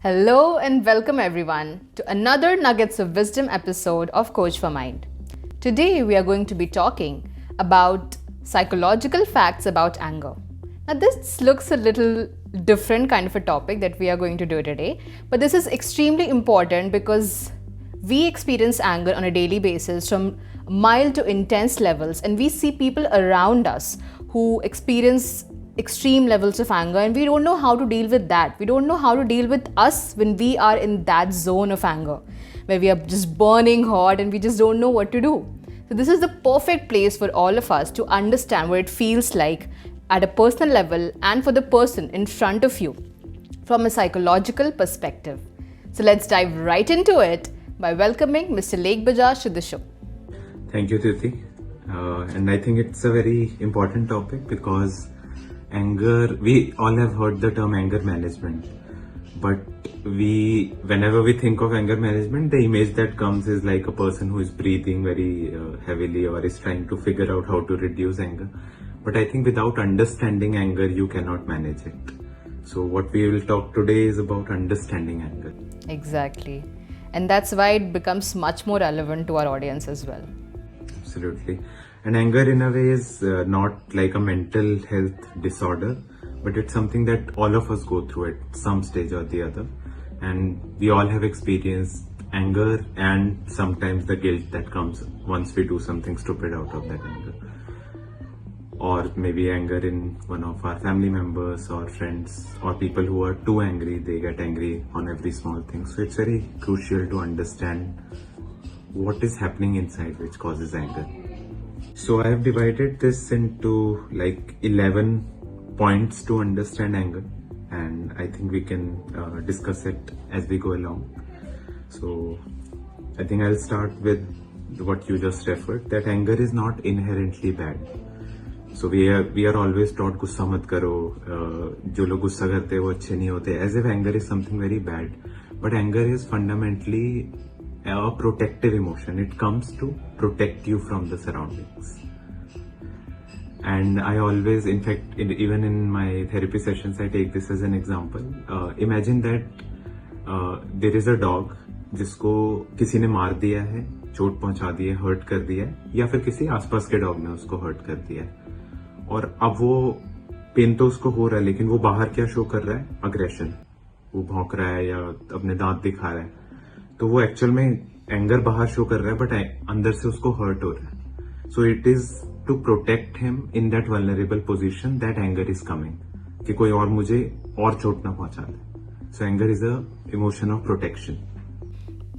Hello and welcome everyone to another Nuggets of Wisdom episode of Coach for Mind. Today we are going to be talking about psychological facts about anger. Now this looks a little different kind of a topic that we are going to do today, but this is extremely important because we experience anger on a daily basis from mild to intense levels, and we see people around us who experience extreme levels of anger, and we don't know how to deal with that. We don't know how to deal with us when we are in that zone of anger where we are just burning hot and we just don't know what to do. So this is the perfect place for all of us to understand what it feels like at a personal level and for the person in front of you from a psychological perspective. So let's dive right into it by welcoming Mr. Lake Bajaj to the show. Thank you, Titi. And I think it's a very important topic because anger, we all have heard the term anger management, but whenever we think of anger management, the image that comes is like a person who is breathing very heavily or is trying to figure out how to reduce anger. But I think without understanding anger, you cannot manage it. So what we will talk today is about understanding anger. Exactly. And that's why it becomes much more relevant to our audience as well. Absolutely. And anger in a way is not like a mental health disorder, but it's something that all of us go through at some stage or the other. And we all have experienced anger and sometimes the guilt that comes once we do something stupid out of that anger. Or maybe anger in one of our family members or friends or people who are too angry, they get angry on every small thing. So it's very crucial to understand what is happening inside which causes anger. So I have divided this into like 11 points to understand anger, and I think we can discuss it as we go along. So I think I'll start with what you just referred, that anger is not inherently bad. So we are always taught गुस्सा मत करो, जो लोग गुस्सा करते हैं वो अच्छे नहीं होते, as if anger is something very bad. But anger is fundamentally a protective emotion. It comes to protect you from the surroundings. And I always, in fact, even in my therapy sessions, I take this as an example. Imagine that there is a dog जिसको किसी ने मार दिया है, चोट पहुंचा दी है, hurt कर दिया है, या फिर किसी आसपास के डॉग ने उसको हर्ट कर दिया है. और अब वो पेन तो उसको हो रहा है, लेकिन वो बाहर क्या शो कर रहा है? अग्रेशन. वो भौंक रहा है या अपने दांत दिखा रहा है. तो वो एक्चुअल में एंगर बाहर शो कर रहा है, बट अंदर से उसको हर्ट हो रहा है. So it is to protect him in that vulnerable position that anger is coming, कि कोई और मुझे और चोट ना पहुंचा दे. So anger is a emotion of protection.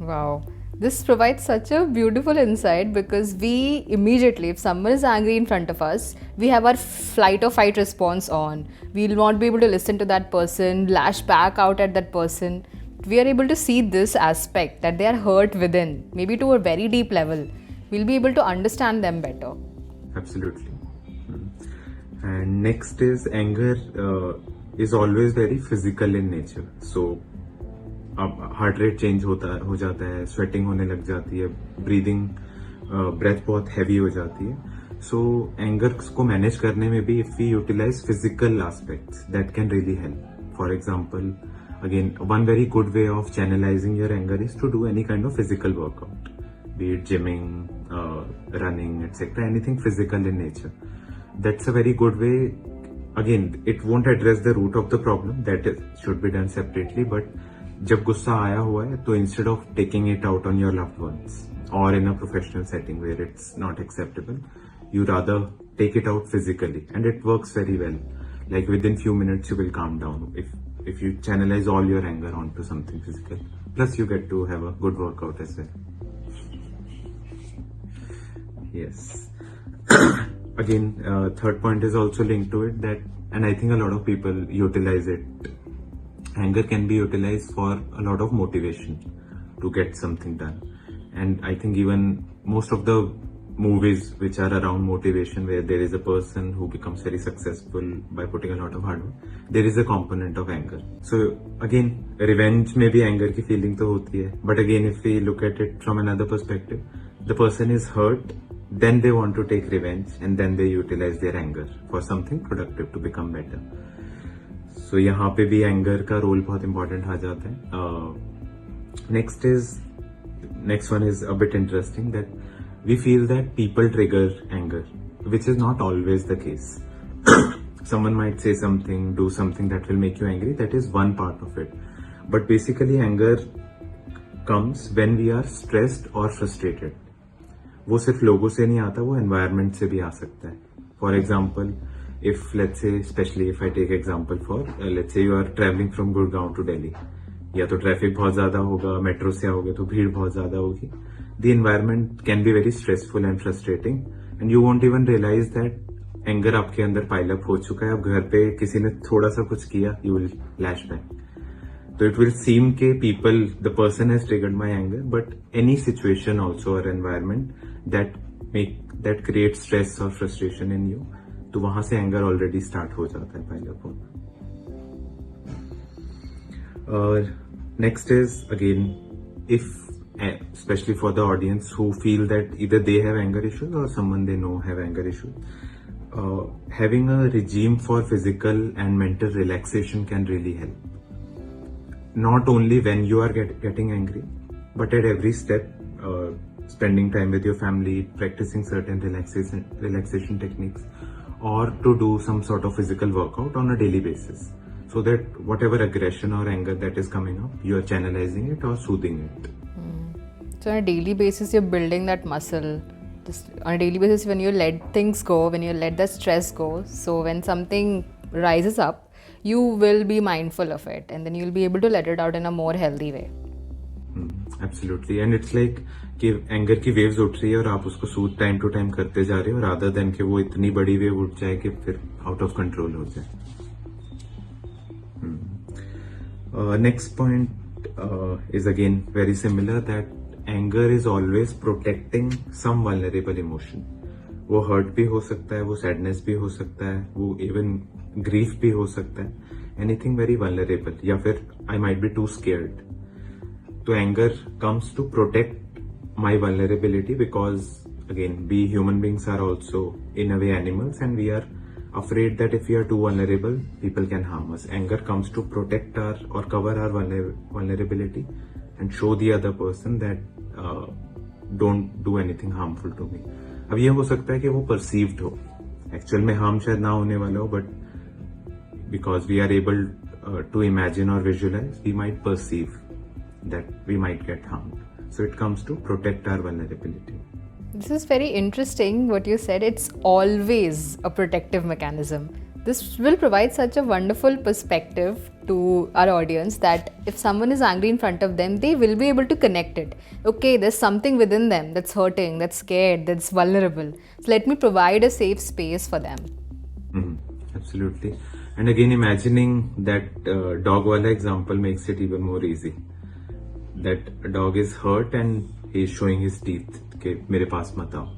Wow. This provides such a beautiful insight because we immediately, if someone is angry in front of us, we have our flight or fight response on. We will not be able to listen to that person, lash back out at that person. We are able to see this aspect that they are hurt within, maybe to a very deep level. We'll be able to understand them better. Absolutely. And next is anger is always very physical in nature. So अब heart rate change हो जाता है, sweating होने लग जाती है, breathing breath बहुत heavy हो जाती है. सो एंगर को मैनेज करने में भी if we utilise physical aspects that can really help. For example, again one very good way of channelising your anger is to do any kind of physical workout, be it gymming, running, etcetera, anything physical in nature. That's a very good way. Again it won't address the root of the problem, that should be done separately. But जब गुस्सा आया हुआ है तो instead of taking it out on your loved ones or in a professional setting where it's not acceptable, you rather take it out physically, and it works very well. Like within few minutes you will calm down if you channelize all your anger onto something physical. Plus you get to have a good workout as well. Yes. Again, third point is also linked to it, that, and I think a lot of people utilize it. Anger can be utilized for a lot of motivation to get something done. And I think even most of the movies which are around motivation, where there is a person who becomes very successful by putting a lot of hard work, there is a component of anger. So again, revenge में भी anger की feeling तो होती है, but again if we look at it from another perspective, the person is hurt, then they want to take revenge, and then they utilize their anger for something productive to become better. सो यहाँ पे भी anger का role बहुत important आ जाता है. Next one is a bit interesting that we feel that people trigger anger, which is not always the case. Someone might say something, do something that will make you angry. That is one part of it. But basically, anger comes when we are stressed or frustrated. वो सिर्फ लोगों से नहीं आता, वो environment से भी आ सकता है. For example, if let's say, especially if I take example for, let's say you are traveling from Gurgaon to Delhi. या तो ट्रैफिक बहुत ज्यादा होगा, मेट्रो से आओगे तो भीड़ बहुत ज्यादा होगी. The environment can be very stressful and frustrating. And you won't even realize that anger आपके अंदर pile up हो चुका है. अब घर पे किसी ने थोड़ा सा कुछ किया, you will lash back. So it will seem के the person has triggered my anger, but any situation also or environment that creates stress or frustration in you, तो वहां से anger already start हो जाता है pile up होना. Next is again, especially for the audience who feel that either they have anger issues or someone they know have anger issues, having a regime for physical and mental relaxation can really help. Not only when you are getting angry, but at every step, spending time with your family, practicing certain relaxation techniques, or to do some sort of physical workout on a daily basis, so that whatever aggression or anger that is coming up, you are channelizing it or soothing it. So on a daily basis, you're building that muscle. Just on a daily basis, when you let things go, when you let the stress go, so when something rises up, you will be mindful of it, and then you'll be able to let it out in a more healthy way. Absolutely, and it's like कि anger की waves उठ रही है और आप उसको सूद time to time करते जा रहे हो, रादर देन कि वो इतनी बड़ी वेव उठ जाए कि फिर आउट ऑफ कंट्रोल हो जाए. Next point is again very similar, that anger is always protecting some vulnerable emotion. वो hurt भी हो सकता है, वो sadness भी हो सकता है, वो even grief भी हो सकता है, anything very vulnerable, या फिर I might be too scared. तो anger comes to protect my vulnerability, because again, we human beings are also in a way animals, and we are afraid that if we are too vulnerable, people can harm us. Anger comes to protect our or cover our vulnerability and show the other person that don't do anything harmful to me. अब ये हो सकता है कि वो perceived हो, actual में harm शायद ना होने वाला हो, but because we are able to imagine or visualize, we might perceive that we might get harmed. So it comes to protect our vulnerability. This is very interesting what you said. It's always a protective mechanism. This will provide such a wonderful perspective to our audience that if someone is angry in front of them, they will be able to connect it. Okay, there's something within them that's hurting, that's scared, that's vulnerable. So let me provide a safe space for them. Absolutely. And again, imagining that dog wala example makes it even more easy. That a dog is hurt and he is showing his teeth. Okay, mere paas mat aao.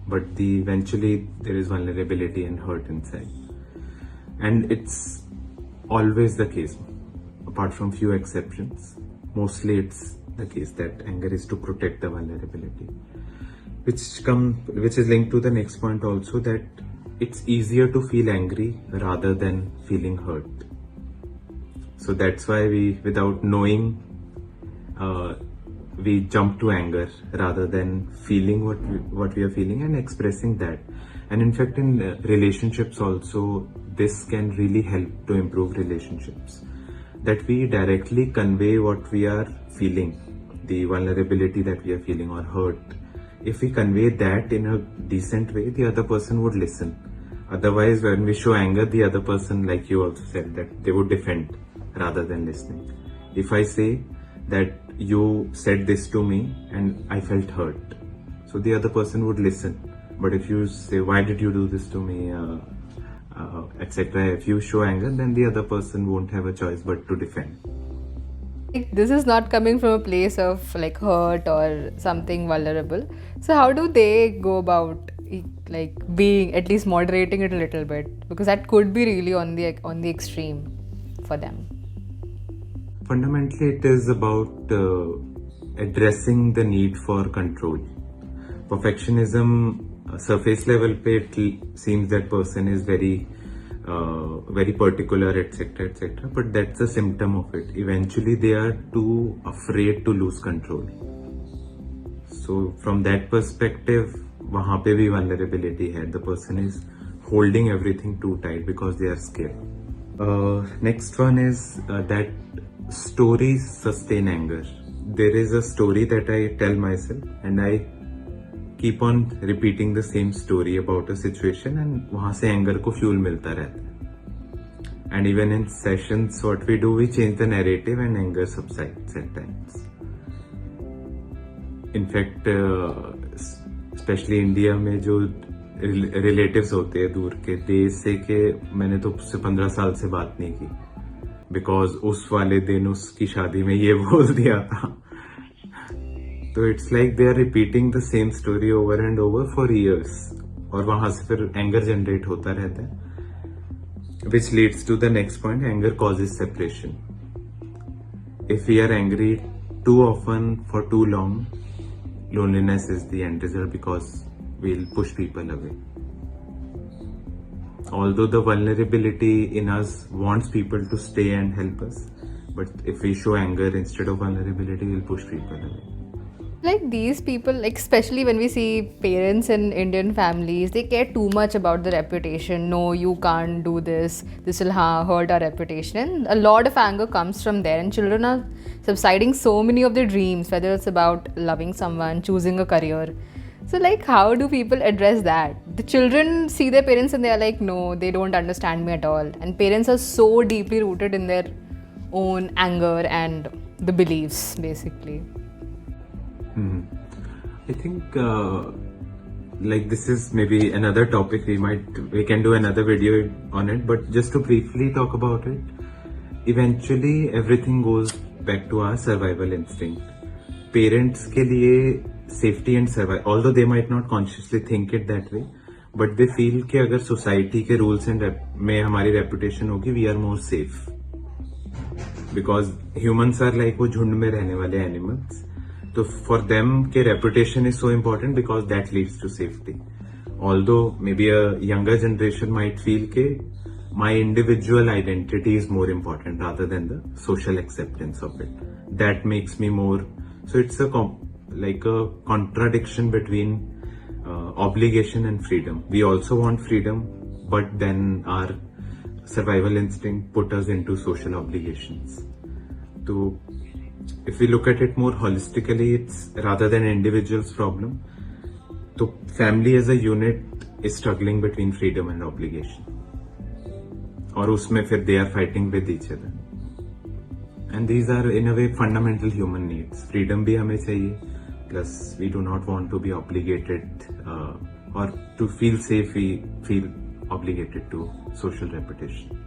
But eventually there is vulnerability and hurt inside. And it's always the case, apart from few exceptions. Mostly it's the case that anger is to protect the vulnerability. Which is linked to the next point also, that it's easier to feel angry rather than feeling hurt. So that's why we, without knowing, we jump to anger rather than feeling what we are feeling and expressing that. And in fact, in relationships also, this can really help to improve relationships. That we directly convey what we are feeling, the vulnerability that we are feeling or hurt. If we convey that in a decent way, the other person would listen. Otherwise, when we show anger, the other person, like you also said, that they would defend rather than listening. If I say that you said this to me and I felt hurt, so the other person would listen. But if you say, why did you do this to me, etc., if you show anger, then the other person won't have a choice but to defend. This is not coming from a place of like hurt or something vulnerable. So how do they go about like being, at least moderating it a little bit, because that could be really on the extreme for them? Fundamentally, it is about addressing the need for control. Perfectionism, surface level pe, it seems that person is very very particular, etc., etc. But that's a symptom of it. Eventually, they are too afraid to lose control. So from that perspective, वहाँ पे भी vulnerability है. The person is holding everything too tight because they are scared. Next one is that stories sustain anger. There is a story that I tell myself, and I keep on repeating the same story about a situation, and वहाँ से anger को fuel मिलता रहता है. And even in sessions, what we do, we change the narrative, and anger subsides at times. In fact, specially India में जो relatives होते हैं दूर के देश से, के मैंने तो उससे 15 साल से बात नहीं की बिकॉज उस वाले दिन उसकी शादी में ये बोल दिया था. तो it's like they are repeating the same story over and over for years, और वहां से फिर एंगर जनरेट होता रहता है, which leads to the next point. Anger causes separation. If we are angry too often for too long, loneliness is the end result because we'll push people away. Although the vulnerability in us wants people to stay and help us, but if we show anger instead of vulnerability, we'll push people away. Like these people, like especially when we see parents in Indian families, they care too much about the reputation. No, you can't do this. This will hurt our reputation. And a lot of anger comes from there. And children are subsiding so many of their dreams, whether it's about loving someone, choosing a career. So like, how do people address that? The children see their parents and they are like, no, they don't understand me at all. And parents are so deeply rooted in their own anger and the beliefs, basically. I think like this is maybe another topic. We can do another video on it, but just to briefly talk about it, eventually everything goes back to our survival instinct. Parents के लिए safety and survival, although they might not consciously think it that way, but they feel कि अगर society के rules and में हमारी reputation होगी, we are more safe, because humans are like वो झुंड में रहने वाले animals. So for them, के reputation is so important because that leads to safety. Although maybe a younger generation might feel के my individual identity is more important rather than the social acceptance of it. That makes me more. So it's like a contradiction between obligation and freedom. We also want freedom, but then our survival instinct put us into social obligations. So if we look at it more holistically, it's rather than an individual's problem. So family as a unit is struggling between freedom and obligation. और उसमें फिर they are fighting with each other. And these are in a way fundamental human needs. Freedom भी हमें चाहिए. Plus we do not want to be obligated or to feel safe. We feel obligated to social reputation.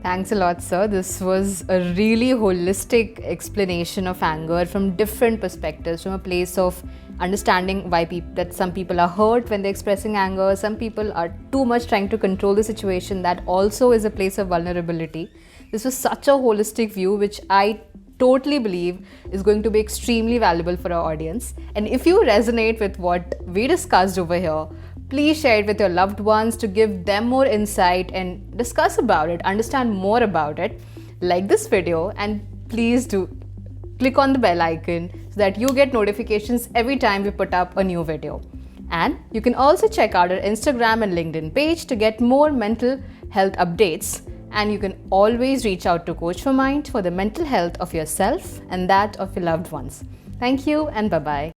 Thanks a lot, sir. This was a really holistic explanation of anger from different perspectives, from a place of understanding why that some people are hurt when they're expressing anger, some people are too much trying to control the situation. That also is a place of vulnerability. This was such a holistic view, which I totally believe is going to be extremely valuable for our audience. And if you resonate with what we discussed over here, please share it with your loved ones to give them more insight and discuss about it, understand more about it. Like this video, and please do click on the bell icon so that you get notifications every time we put up a new video. And you can also check out our Instagram and LinkedIn page to get more mental health updates. And you can always reach out to Coach for Mind for the mental health of yourself and that of your loved ones. Thank you and bye-bye.